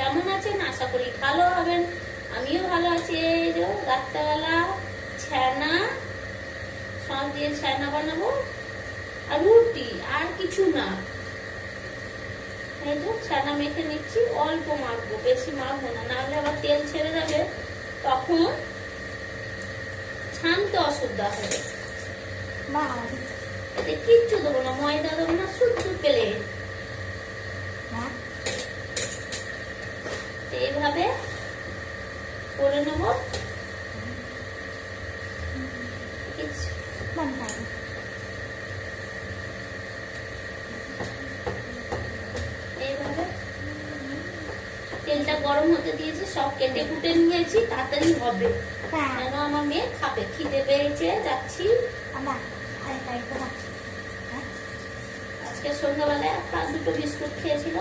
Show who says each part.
Speaker 1: কেমন আছেন? আশা করি ভালো হবেন। আমিও ভালো আছি। এই যে রাত্রেবেলা ছানা সস দিয়ে ছানা বানাবো আর রুটি, আর কিছু না। এই যে ছানা মেখে নিচ্ছি, অল্প মাখবো, বেশি মাখবো না, নাহলে আবার তেল ছেড়ে যাবে, তখন ছানতে অসুবিধা হবে। এতে কিচ্ছু দেবো না, ময়দা দেবো না, শুদ্ধ প্লেন। এইভাবে করে নেব। এইভাবে তেলটা গরম হতে দিয়েছি, সব কেটে কুটে নিয়েছি, তাড়াতাড়ি হবে, কেন আমার মেয়ে খাবে, খিদে পেয়েছে। যাচ্ছি। আজকে সন্ধ্যাবেলায় দুটো বিস্কুট খেয়েছিল।